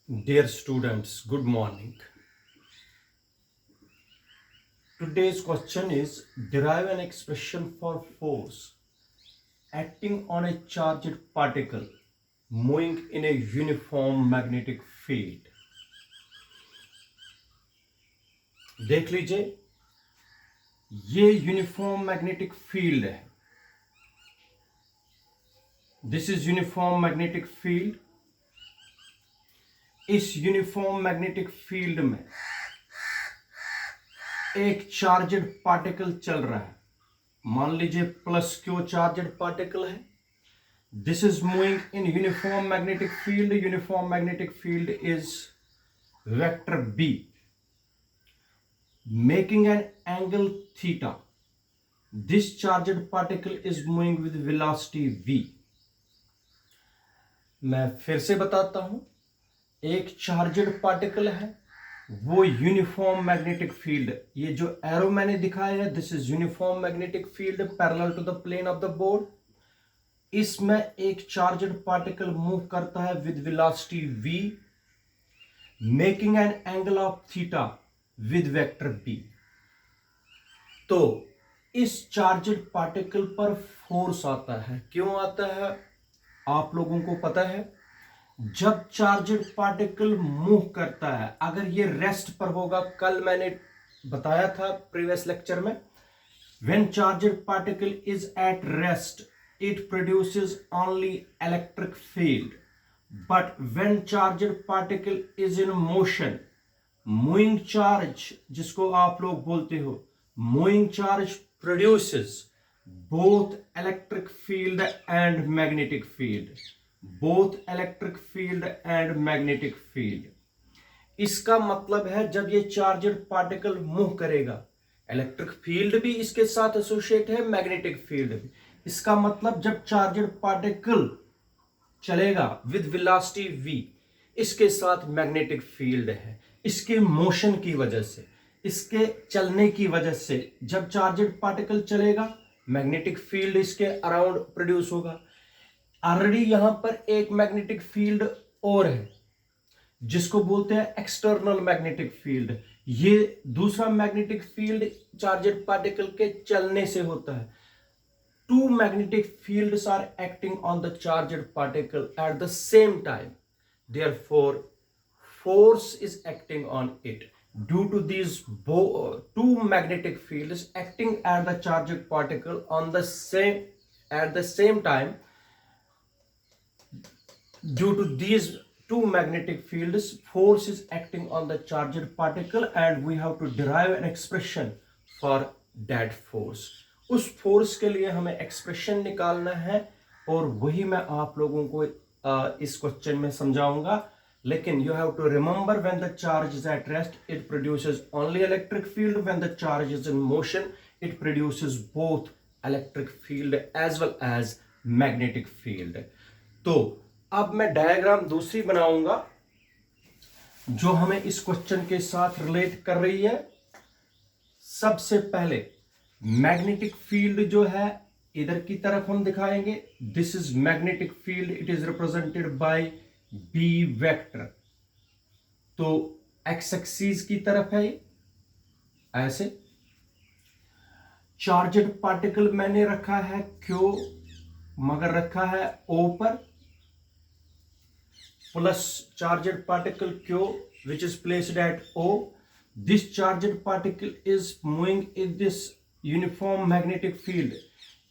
Dear students, good morning. Today's question is derive an expression for force acting on a charged particle moving in a uniform magnetic field. देख लीजिए, ये uniform magnetic field है. This is uniform magnetic field. इस uniform magnetic field में एक charged particle चल रहा है. मान लीजिए प्लस क्यू चार्जड पार्टिकल है. This is moving in uniform magnetic field. Uniform magnetic field is vector B making an angle theta. This charged particle is moving with velocity v. मैं फिर से बताता हूं, एक चार्जड पार्टिकल है, वो uniform magnetic field. ये जो एरो मैंने दिखाया है, this is uniform magnetic field parallel to the plane of the board. इसमें एक चार्जड पार्टिकल मूव करता है with velocity v, making an angle of theta with vector B. तो इस चार्जड पार्टिकल पर फोर्स आता है. क्यों आता है आप लोगों को पता है. जब चार्जड पार्टिकल मूव करता है, अगर ये रेस्ट पर होगा, कल मैंने बताया था प्रीवियस लेक्चर में, when charged particle is at rest it produces only electric field. But when charged particle is in motion, moving charge जिसको आप लोग बोलते हो, moving charge produces both electric field and magnetic field. Both electric field and magnetic field. इसका मतलब है जब ये चार्जड पार्टिकल मूव करेगा, इलेक्ट्रिक फील्ड भी इसके साथ एसोसिएट है, मैग्नेटिक फील्ड भी. इसका मतलब जब चार्जड पार्टिकल चलेगा विद वेलोसिटी v, इसके साथ मैग्नेटिक फील्ड है. इसके मोशन की वजह से, इसके चलने की वजह से जब चार्जड पार्टिकल चलेगा, मैग्नेटिक फील्ड इसके अराउंड प्रोड्यूस होगा. ऑलरेडी यहां पर एक मैग्नेटिक फील्ड और है जिसको बोलते हैं एक्सटर्नल मैग्नेटिक फील्ड. ये दूसरा मैग्नेटिक फील्ड चार्जड पार्टिकल के चलने से होता है. Two magnetic fields are acting on the charged particle at the same time. Therefore, force is acting on it. Due to these two magnetic fields acting at the charged particle at the same time, due to these two magnetic fields, force is acting on the charged particle, and we have to derive an expression for that force. उस force के लिए हमें expression निकालना है, और वही मैं आप लोगों को इस क्वेश्चन में समझाऊंगा. लेकिन you have to remember, when the charge is at rest it produces only electric field. When the charge is in motion it produces both electric field as well as magnetic field. तो अब मैं diagram दूसरी बनाऊंगा जो हमें इस question के साथ रिलेट कर रही है. सबसे पहले मैग्नेटिक फील्ड जो है इधर की तरफ हम दिखाएंगे. This is magnetic field, it is represented by B vector. तो एक्स एक्सिस की तरफ है ऐसे. चार्जड पार्टिकल मैंने रखा है क्यू, मगर रखा है ओ पर, plus charged particle Q which is placed at O. This charged particle is moving in this uniform magnetic field.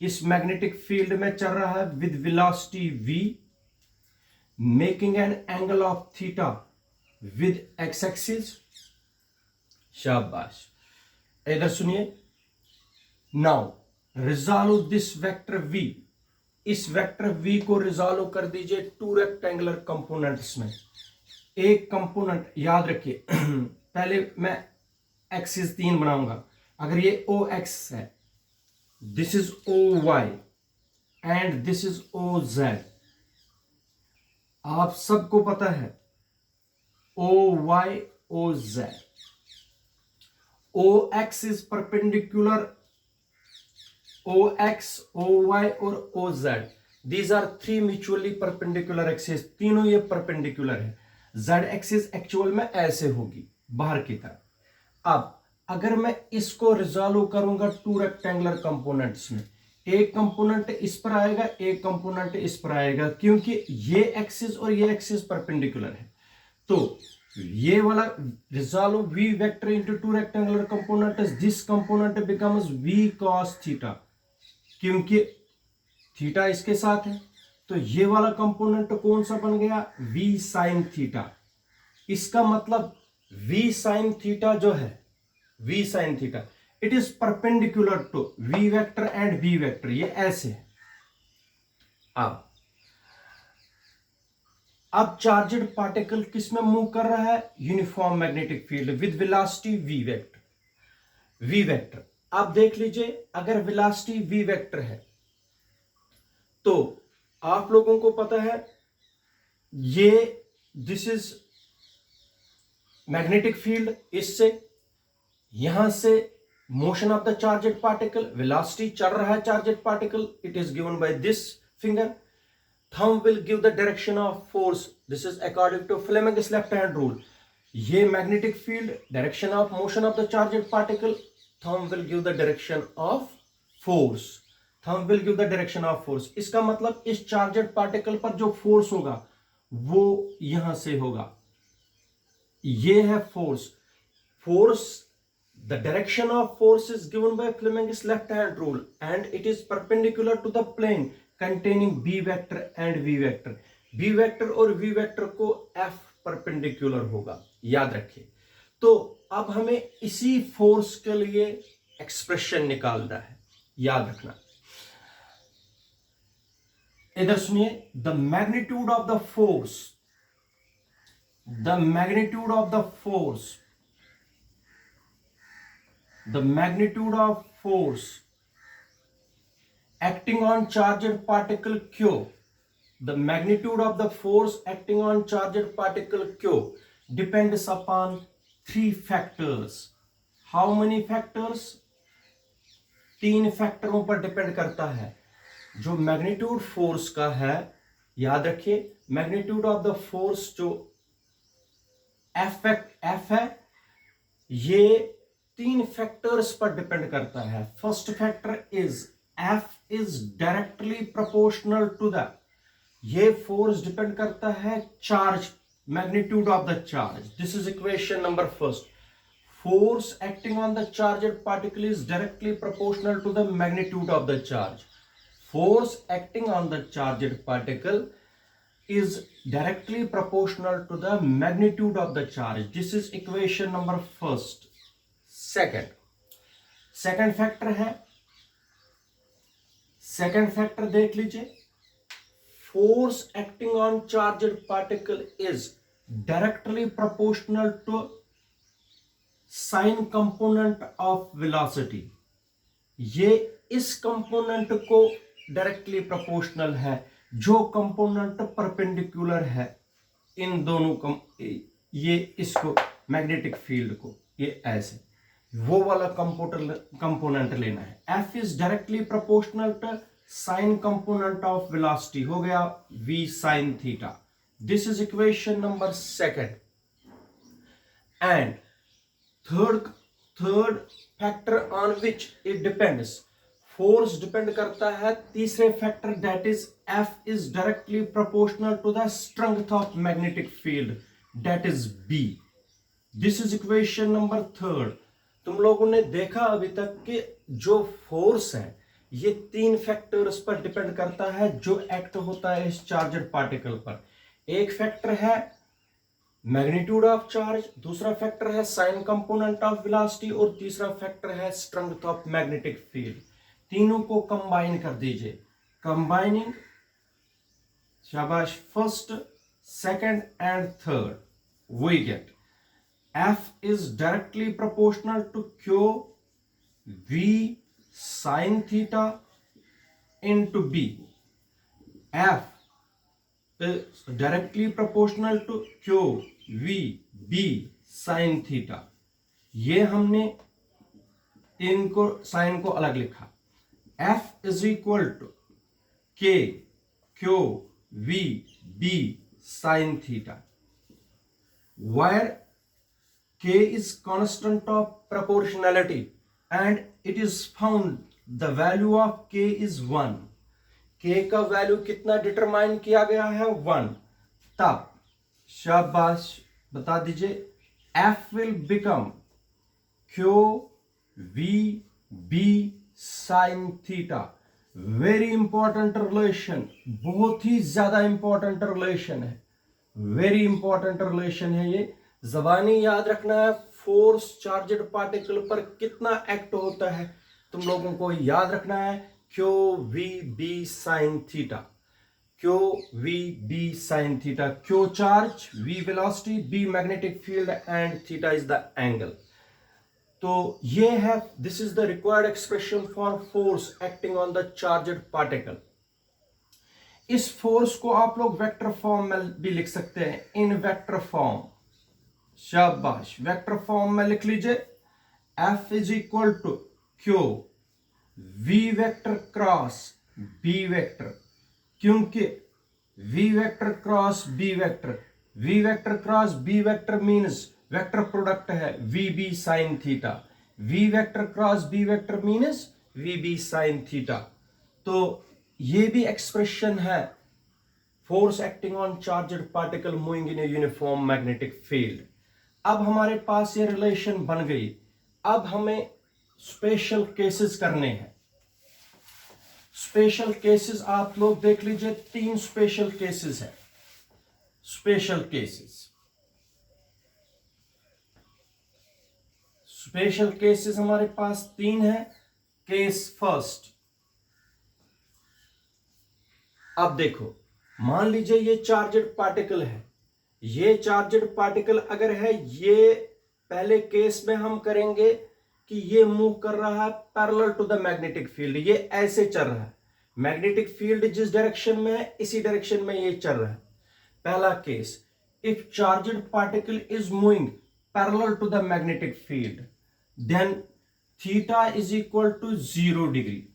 इस मैग्नेटिक फील्ड में चल रहा है with velocity v, making an angle of theta with X axis. शाबाश. इधर सुनिए. Now resolve this vector v. इस vector v को रिजॉल्व कर दीजिए टू रेक्टेंगुलर कंपोनेंट्स में. एक कंपोनेंट याद रखिए पहले मैं एक्सिस 3 बनाऊंगा. अगर ये ओ एक्स है, this is O Y and this is O Z. आप सबको पता है O Y O Z. O X is perpendicular O X, O Y और O Z. These are three mutually perpendicular axis. तीनों ये perpendicular है. Z axis actual में ऐसे होगी बाहर की तरफ। अब अगर मैं इसको रिजॉल्व करूंगा टू रेक्टेंगुलर कंपोनेंट्स में, एक कंपोनेंट इस पर आएगा, एक कंपोनेंट इस पर आएगा, क्योंकि ये एक्सिस और ये एक्सिस परपेंडिकुलर है। तो ये वाला resolve v vector into two rectangular components, this component becomes v cos theta, क्योंकि थीटा इसके साथ है। तो ये वाला कंपोनेंट कौन सा बन गया, v sin थीटा। इसका मतलब v sin थीटा जो है, v sin theta, it is perpendicular to v vector and v vector, ये ऐसे है। अब चार्जड पार्टिकल किस में मूव कर रहा है, uniform magnetic field with velocity v vector. v vector आप देख लीजिए, अगर वेलोसिटी v वेक्टर है तो आप लोगों को पता है ये दिस इज मैग्नेटिक फील्ड, इससे यहां से motion of the charged particle, velocity चल रहा है charged particle, it is given by this finger. Thumb will give the direction of force. This is according to Fleming's left hand rule. ये magnetic field, direction of motion of the charged particle. Thumb will give the direction of force. Thumb will give the direction of force. इसका मतलब इस charged particle पर जो force होगा वो यहां से होगा, ये है force. Force, the direction of force is given by Fleming's left hand rule and it is perpendicular to the plane containing b vector and v vector. b vector और v vector को f perpendicular होगा, याद रखिए। तो अब हमें इसी force के लिए एक्सप्रेशन निकालना है, याद रखना। इधर सुनिए, the magnitude of the force, the magnitude of the force, the magnitude of force acting on charged particle Q, the magnitude of the force acting on charged particle Q depends upon 3 factors. How many factors? 3 फैक्टरों पर depend करता है। जो magnitude force का है, याद रखिए, magnitude of the force जो F है, ये 3 फैक्टर्स पर डिपेंड करता है। First factor is F is directly proportional to the, ये फोर्स डिपेंड करता है charge, magnitude of the charge. This is equation number first. Force acting on the charged particle is directly proportional to the magnitude of the charge. Force acting on the charged particle is directly proportional to the magnitude of the charge. This is equation number first. second factor है, second factor देख लीजिए, force acting on charged particle is directly proportional to sine component of velocity. ये इस component को directly proportional है जो component perpendicular है इन दोनों ये इसको मैग्नेटिक फील्ड को, ये ऐसे वो वाला कंपोनेंट लेना है। F is directly proportional to sine component of velocity, हो गया v sin थीटा। This is equation number second. And third factor on which it depends, force depend करता है तीसरे factor, that is F is directly proportional to the strength of magnetic field, that is B। This is equation number third. तुम लोगों ने देखा अभी तक कि जो फोर्स है ये 3 फैक्टर्स पर डिपेंड करता है जो एक्ट होता है इस चार्जड पार्टिकल पर। एक फैक्टर है मैग्नीट्यूड ऑफ चार्ज, दूसरा फैक्टर है साइन कंपोनेंट ऑफ वेलोसिटी और तीसरा फैक्टर है स्ट्रेंथ ऑफ मैग्नेटिक फील्ड। तीनों को कंबाइन कर दीजिए, कंबाइनिंग, शाबाश, first, second and third, we get F is directly proportional to Q V sin theta into B. F is directly proportional to Q V B sin theta. ये हमने इनको sign को अलग लिखा। F is equal to K Q V B sin theta. where k is constant of proportionality and it is found the value of k is 1, k का value कितना determine किया गया है 1, तब शाबाश बता दीजिए f will become q v b sin theta। Very important relation, बहुत ही ज्यादा इंपॉर्टेंट रिलेशन है, वेरी इंपॉर्टेंट रिलेशन है ये, जबानी याद रखना है। फोर्स चार्जड पार्टिकल पर कितना एक्ट होता है तुम लोगों को याद रखना है, Q V B sine theta, Q V B sine theta, Q charge, V velocity, B magnetic field and theta is the angle. तो ये है, this is the required expression for force acting on the charged particle. इस force को आप लोग vector form में भी लिख सकते हैं, इन वेक्टर फॉर्म, शाबाश, वेक्टर फॉर्म में लिख लीजिए F is equal to Q V vector cross B vector, क्योंकि V vector cross B vector, V vector cross B vector means vector product है VB sine theta, V vector cross B vector means VB sine theta. तो ये भी expression है force acting on charged particle moving in a uniform magnetic field. अब हमारे पास ये relation बन गई, अब हमें स्पेशल केसेस करने हैं। स्पेशल केसेस आप लोग देख लीजिए, 3 स्पेशल केसेस हैं, स्पेशल केसेस, स्पेशल केसेस हमारे पास 3 हैं। केस फर्स्ट, अब देखो, मान लीजिए ये चार्जड पार्टिकल है, ये चार्जड पार्टिकल अगर है, ये पहले केस में हम करेंगे कि ये मूव कर रहा है parallel to the magnetic field, ये ऐसे चल रहा है, मैग्नेटिक फील्ड जिस डायरेक्शन में है इसी डायरेक्शन में ये चल रहा है। पहला case, if charged particle is moving parallel to the magnetic field then theta is equal to 0 degree.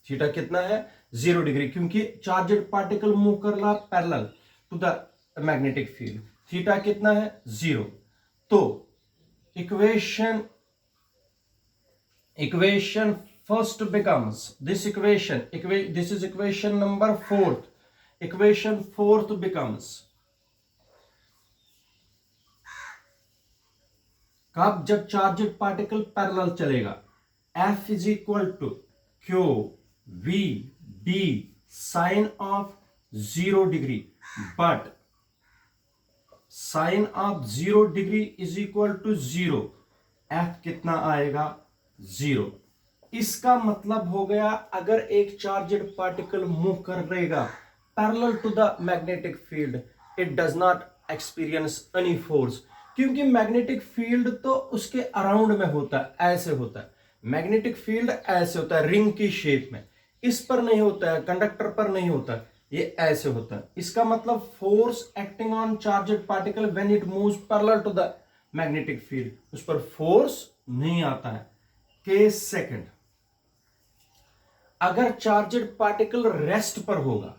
Theta कितना है 0 डिग्री, क्योंकि चार्जड पार्टिकल मूव कर रहा parallel to the magnetic field, theta कितना है 0। तो equation first becomes this equation, this is equation number 4th, equation 4th becomes, कब, जब चार्जड पार्टिकल पैरेलल चलेगा, F is equal to Q V B sine of 0 degree, but sine of 0 degree is equal to 0, F कितना आएगा 0। इसका मतलब हो गया, अगर एक चार्जड पार्टिकल मूव करेगा parallel to the magnetic field, it does not experience any force, क्योंकि मैग्नेटिक फील्ड तो उसके अराउंड में होता है, ऐसे होता है, मैग्नेटिक फील्ड ऐसे होता है रिंग की शेप में, इस पर नहीं होता है, कंडक्टर पर नहीं होता है, ये ऐसे होता है। इसका मतलब force acting on charged particle when it moves parallel to the magnetic field, उस पर फोर्स नहीं आता है। केस सेकंड, अगर चार्जड पार्टिकल रेस्ट पर होगा,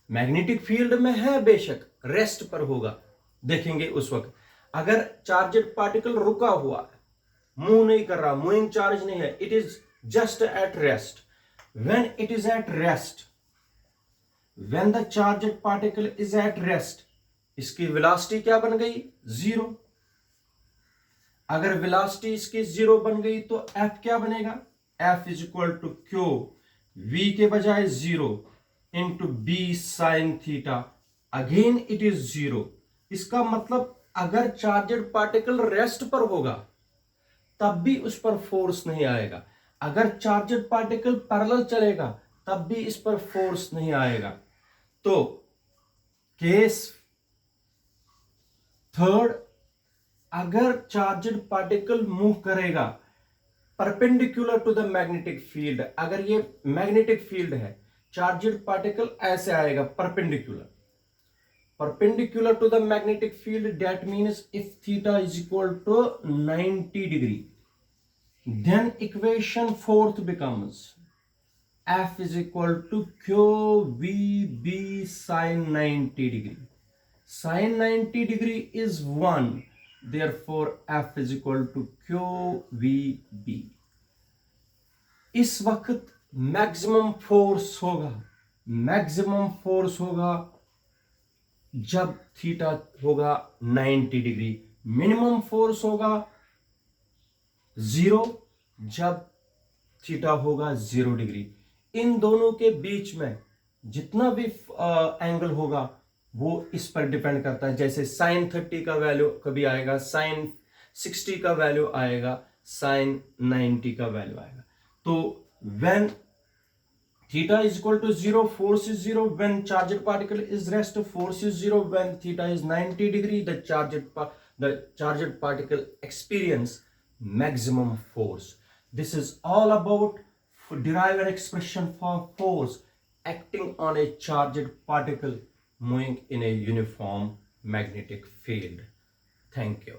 मैग्नेटिक फील्ड में है बेशक, रेस्ट पर होगा, देखेंगे उस वक्त। अगर चार्जड पार्टिकल रुका हुआ है, मूव नहीं कर रहा, मूविंग चार्ज नहीं है, it is just at rest, when it is at rest, when the charged particle is at rest, इसकी वेलोसिटी क्या बन गई 0। अगर वेलोसिटी इसकी 0 बन गई तो F क्या बनेगा, F is equal to Q V के बजाय 0 into B sine theta, again it is 0। इसका मतलब अगर चार्जड पार्टिकल रेस्ट पर होगा तब भी उस पर फोर्स नहीं आएगा, अगर चार्जड पार्टिकल पैरेलल चलेगा तब भी इस पर फोर्स नहीं आएगा। तो केस थर्ड, अगर चार्जड पार्टिकल मूव करेगा perpendicular to the magnetic field, अगर ये मैग्नेटिक फील्ड है, चार्जड पार्टिकल ऐसे आएगा perpendicular to the magnetic field, that means if theta is equal to 90 degree, then equation 4th becomes F is equal to QVB sin 90 degree, Sine 90 degree is 1. Therefore, F is equal to QVB. इस वक्त maximum force होगा जब theta होगा 90 degree, minimum force होगा 0 जब theta होगा 0 degree. इन दोनों के बीच में जितना भी एंगल होगा वो इस पर डिपेंड करता है। जैसे साइन 30 का वैल्यू कभी आएगा, साइन 60 का वैल्यू आएगा, साइन 90 का वैल्यू आएगा। तो when theta is equal to 0, force is 0. When charged particle is rest, force is 0. When theta is 90 degree, the charged particle experience maximum force. This is all about derive an expression for force acting on a charged particle moving in a uniform magnetic field. Thank you.